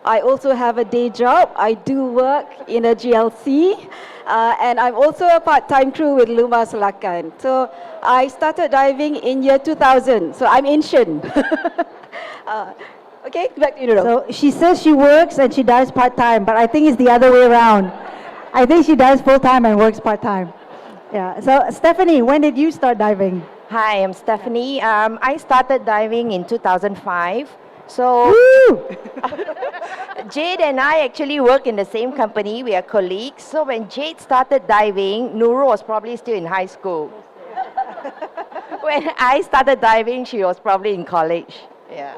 I also have a day job. I do work in a GLC, and I'm also a part-time crew with Luma Selakan. So I started diving in year 2000, so I'm ancient. Okay, back to you, Nurul. So she says she works and she dives part-time, but I think it's the other way around. I think she dives full-time and works part-time. Yeah. So Stephanie, when did you start diving? Hi, I'm Stephanie. I started diving in 2005. So Jade and I actually work in the same company. We are colleagues. So when Jade started diving, Nurul was probably still in high school. When I started diving, she was probably in college. Yeah.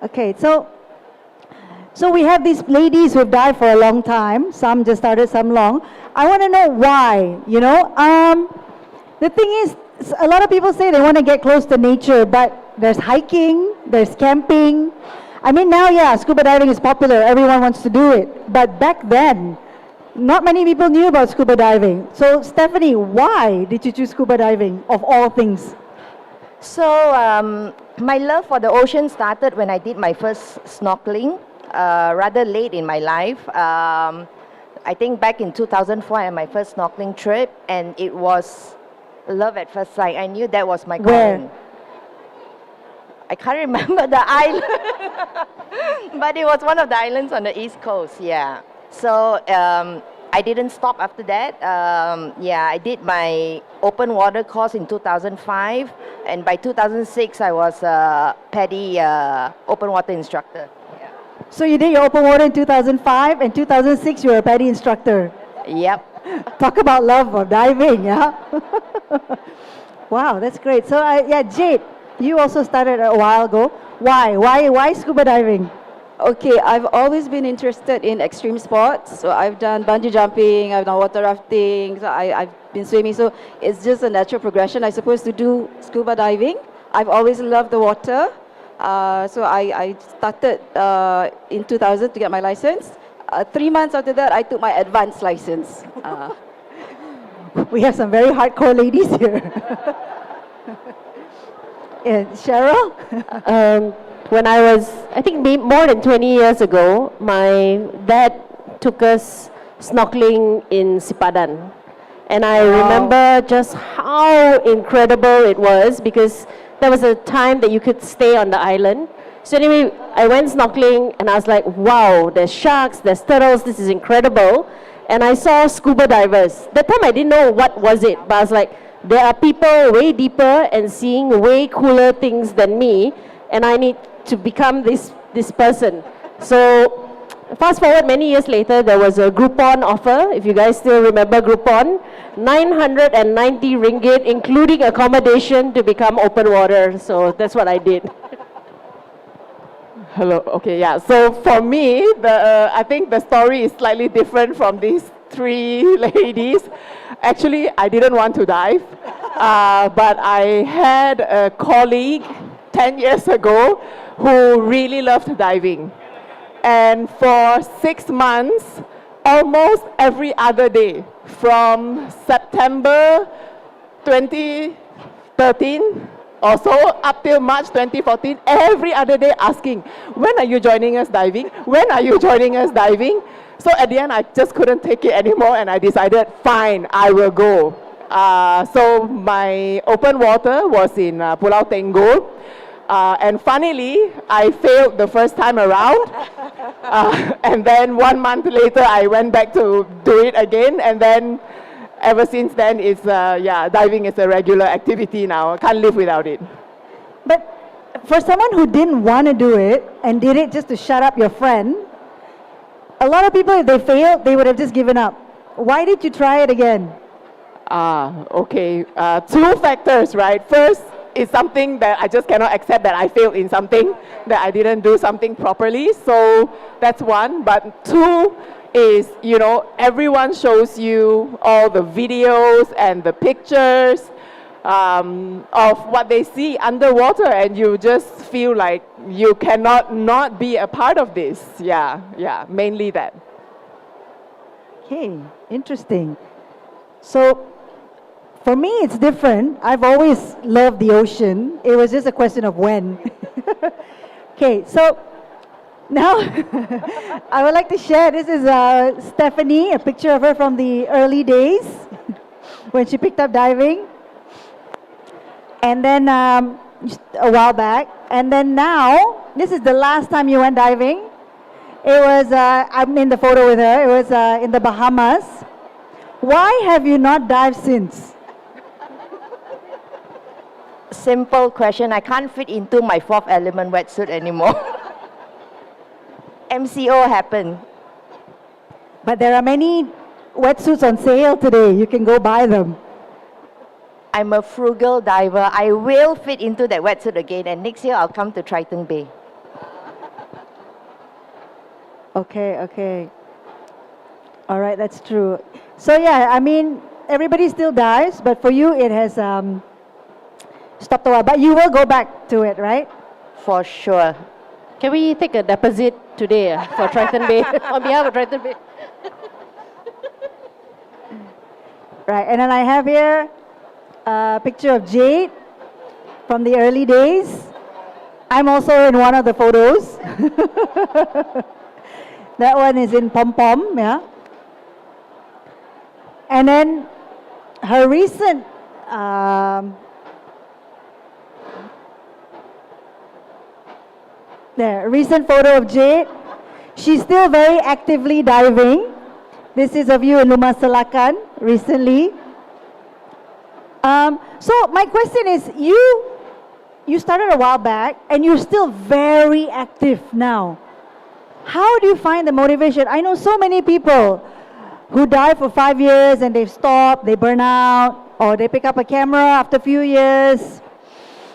Okay, so we have these ladies who've dived for a long time. Some just started, some long. I want to know why. The thing is, a lot of people say they want to get close to nature, but there's hiking, there's camping. I mean, now, yeah, scuba diving is popular. Everyone wants to do it. But back then, not many people knew about scuba diving. So, Stephanie, why did you choose scuba diving, of all things? So my love for the ocean started when I did my first snorkeling, rather late in my life. I think back in 2004, I had my first snorkeling trip, and it was love at first sight. I knew that was my calling. Where? I can't remember the island, but it was one of the islands on the East Coast, yeah. So I didn't stop after that. Yeah, I did my open water course in 2005, and by 2006, I was a PADI open water instructor. Yeah. So you did your open water in 2005, and 2006 you were a PADI instructor. Yep. Talk about love of diving, yeah? Wow, that's great. So, yeah, Jade, you also started a while ago. Why scuba diving? Okay, I've always been interested in extreme sports. So I've done bungee jumping, I've done water rafting, so I've been swimming. So it's just a natural progression, I suppose, to do scuba diving. I've always loved the water. So I started in 2000 to get my license. 3 months after that, I took my advanced license. We have some very hardcore ladies here. Yeah, Cheryl? When I was, I think more than 20 years ago, my dad took us snorkeling in Sipadan. And I remember just how incredible it was, because there was a time that you could stay on the island. So anyway, I went snorkeling and I was like, wow, there's sharks, there's turtles, this is incredible. And I saw scuba divers. That time I didn't know what was it, but I was like, there are people way deeper and seeing way cooler things than me, and I need to become this person. So fast forward many years later, there was a Groupon offer, if you guys still remember Groupon, 990 ringgit, including accommodation, to become open water. So that's what I did. Hello, okay, yeah. So for me, I think the story is slightly different from these three ladies. Actually, I didn't want to dive, but I had a colleague 10 years ago who really loved diving. And for 6 months, almost every other day, from September 2013 or so up till March 2014, every other day asking, when are you joining us diving? When are you joining us diving? So at the end, I just couldn't take it anymore, and I decided, fine, I will go. So my open water was in Pulau Tenggol. And funnily, I failed the first time around. And then 1 month later, I went back to do it again. And then ever since then, it's, yeah, diving is a regular activity now. I can't live without it. But for someone who didn't want to do it and did it just to shut up your friend, a lot of people, if they failed, they would have just given up. Why did you try it again? Okay. 2 factors, right? First, it's something that I just cannot accept that I failed in something, that I didn't do something properly. So that's one. But 2 is, you know, everyone shows you all the videos and the pictures of what they see underwater, and you just feel like you cannot not be a part of this. Yeah, mainly that. Okay, interesting. So for me, it's different. I've always loved the ocean. It was just a question of when. Okay, so Now, I would like to share, this is Stephanie, a picture of her from the early days when she picked up diving. And then just a while back. And then now, this is the last time you went diving. It was, I'm in the photo with her, it was in the Bahamas. Why have you not dived since? Simple question. I can't fit into my fourth element wetsuit anymore. MCO happened. But there are many wetsuits on sale today. You can go buy them. I'm a frugal diver. I will fit into that wetsuit again, and next year I'll come to Triton Bay. Okay, okay. All right, that's true. So yeah, I mean, everybody still dives, but for you it has stopped a while. But you will go back to it, right? For sure. Can we take a deposit today for Triton Bay, on behalf of Triton Bay? Right, and then I have here a picture of Jade from the early days. I'm also in one of the photos. That one is in Pom Pom, yeah. And then her recent recent photo of Jade. She's still very actively diving. This is of you in Lumah Selakan recently. So my question is, you started a while back and you're still very active now. How do you find the motivation? I know so many people who dive for 5 years and they've stopped, they burn out, or they pick up a camera after a few years.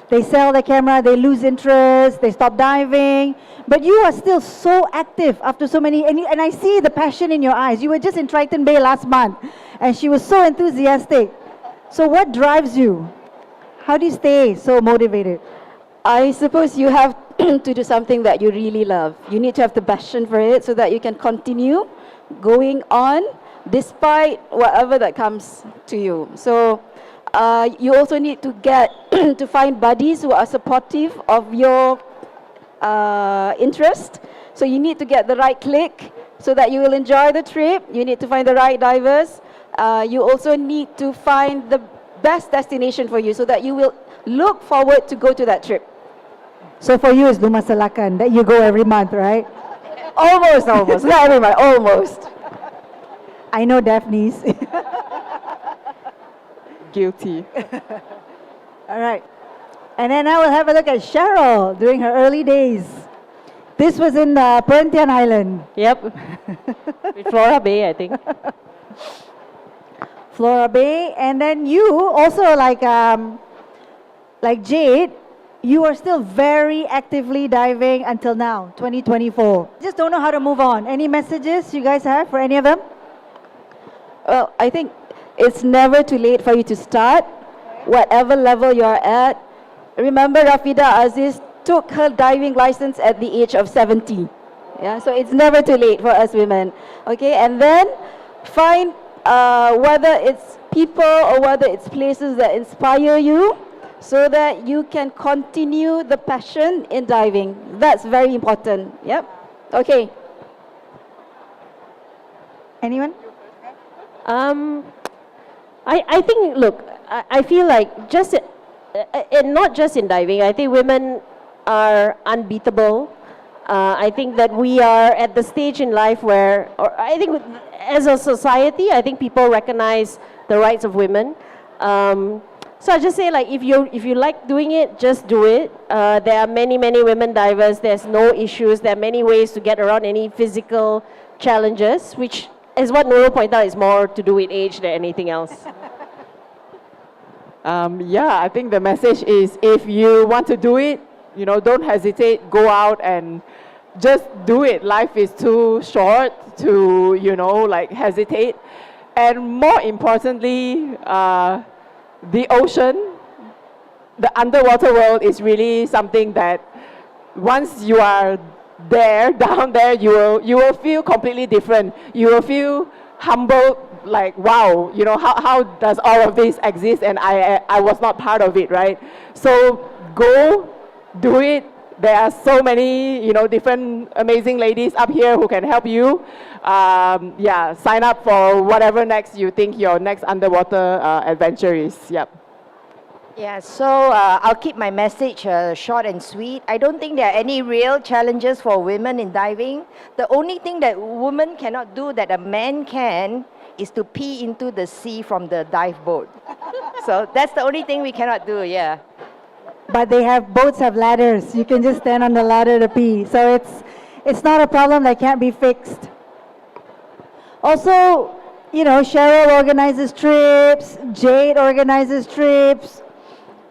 They sell the camera, they lose interest, they stop diving. But you are still so active after so many, and I see the passion in your eyes. You were just in Triton Bay last month, and she was so enthusiastic. So what drives you? How do you stay so motivated? I suppose you have to do something that you really love. You need to have the passion for it so that you can continue going on despite whatever that comes to you. So you also need to get to find buddies who are supportive of your interest. So you need to get the right click so that you will enjoy the trip. You need to find the right divers. You also need to find the best destination for you so that you will look forward to go to that trip. So for you, it's Lumah Selakan that you go every month, right? Almost, not every month, almost. I know Daphne's. Guilty. All right. And then I will have a look at Cheryl during her early days. This was in Perhentian Island. Yep. With Flora Bay, I think. Flora Bay. And then you also like Jade, you are still very actively diving until now, 2024. Just don't know how to move on. Any messages you guys have for any of them? Well, I think it's never too late for you to start, whatever level you are at. Remember, Rafida Aziz took her diving license at the age of 70. Yeah, so it's never too late for us women. Okay, and then find whether it's people or whether it's places that inspire you so that you can continue the passion in diving. That's very important. Yep. Okay. Anyone? I think, look, I feel like just, and not just in diving, I think women are unbeatable. I think that we are at the stage in life where, or I think as a society, I think people recognize the rights of women. So I just say, like, if you like doing it, just do it. There are many women divers. There's no issues. There are many ways to get around any physical challenges, which, as what Nurul pointed out, is more to do with age than anything else. Yeah, I think the message is if you want to do it, don't hesitate, go out and just do it. Life is too short to, hesitate. And more importantly, the ocean, the underwater world is really something that once you are there, down there, you will feel completely different. You will feel humbled, like, wow, how does all of this exist and I was not part of it, right? So go, do it, There are so many, different amazing ladies up here who can help you. Yeah, sign up for whatever next you think your next underwater adventure is. Yep. Yeah, so I'll keep my message short and sweet. I don't think there are any real challenges for women in diving. The only thing that women cannot do that a man can is to pee into the sea from the dive boat. So that's the only thing we cannot do, yeah. But boats have ladders. You can just stand on the ladder to pee. So it's not a problem that can't be fixed. Also, Cheryl organizes trips, Jade organizes trips.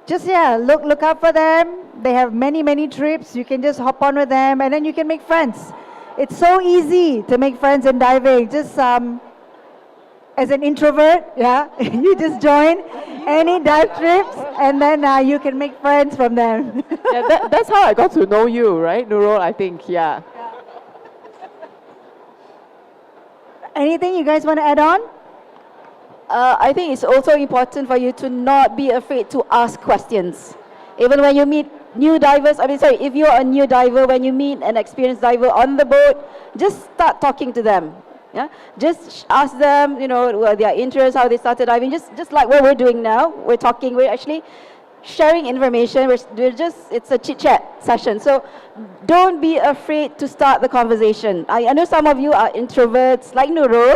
Just, look out for them. They have many, many trips. You can just hop on with them and then you can make friends. It's so easy to make friends in diving. Just as an introvert, you just join any dive trips and then you can make friends from them. Yeah, that's how I got to know you, right, Nurul? I think, yeah. Anything you guys want to add on? I think it's also important for you to not be afraid to ask questions. Even when you meet new divers, if you're a new diver, when you meet an experienced diver on the boat, just start talking to them. Yeah? Just ask them, their interests, how they started diving, just like what we're doing now. We're talking, we're actually sharing information. It's a chit-chat session. So don't be afraid to start the conversation. I know some of you are introverts, like Nurul,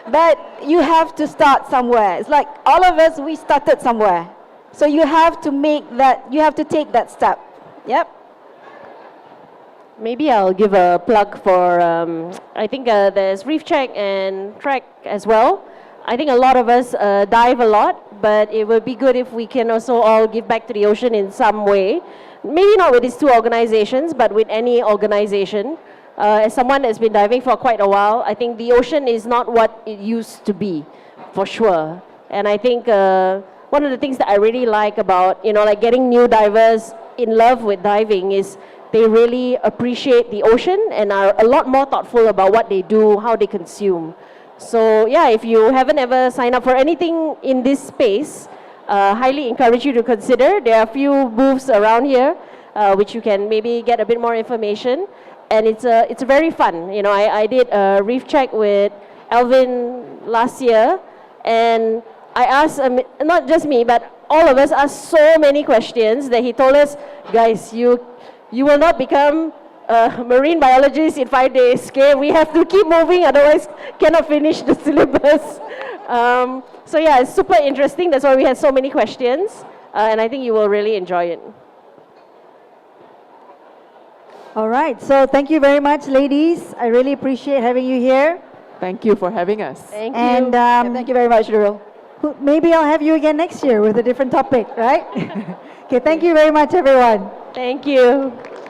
but you have to start somewhere. It's like all of us, we started somewhere. So you have to take that step. Yep. Maybe I'll give a plug for, I think there's Reef Check and Trek as well. I think a lot of us dive a lot, but it would be good if we can also all give back to the ocean in some way. Maybe not with these two organizations, but with any organization. As someone that's been diving for quite a while, I think the ocean is not what it used to be, for sure. And I think one of the things that I really like about, like getting new divers in love with diving is they really appreciate the ocean and are a lot more thoughtful about what they do, how they consume. So yeah, if you haven't ever signed up for anything in this space, highly encourage you to consider. There are a few booths around here which you can maybe get a bit more information. And it's very fun. I did a reef check with Alvin last year, and I asked, not just me, but all of us asked so many questions that he told us, guys, you will not become marine biologists in 5 days, okay? We have to keep moving, otherwise cannot finish the syllabus. So yeah, it's super interesting. That's why we had so many questions, and I think you will really enjoy it. All right, so thank you very much, ladies. I really appreciate having you here. Thank you for having us. Thank you. And Thank you very much, Nurul. maybe I'll have you again next year with a different topic, right? Okay, thank you very much, everyone. Thank you.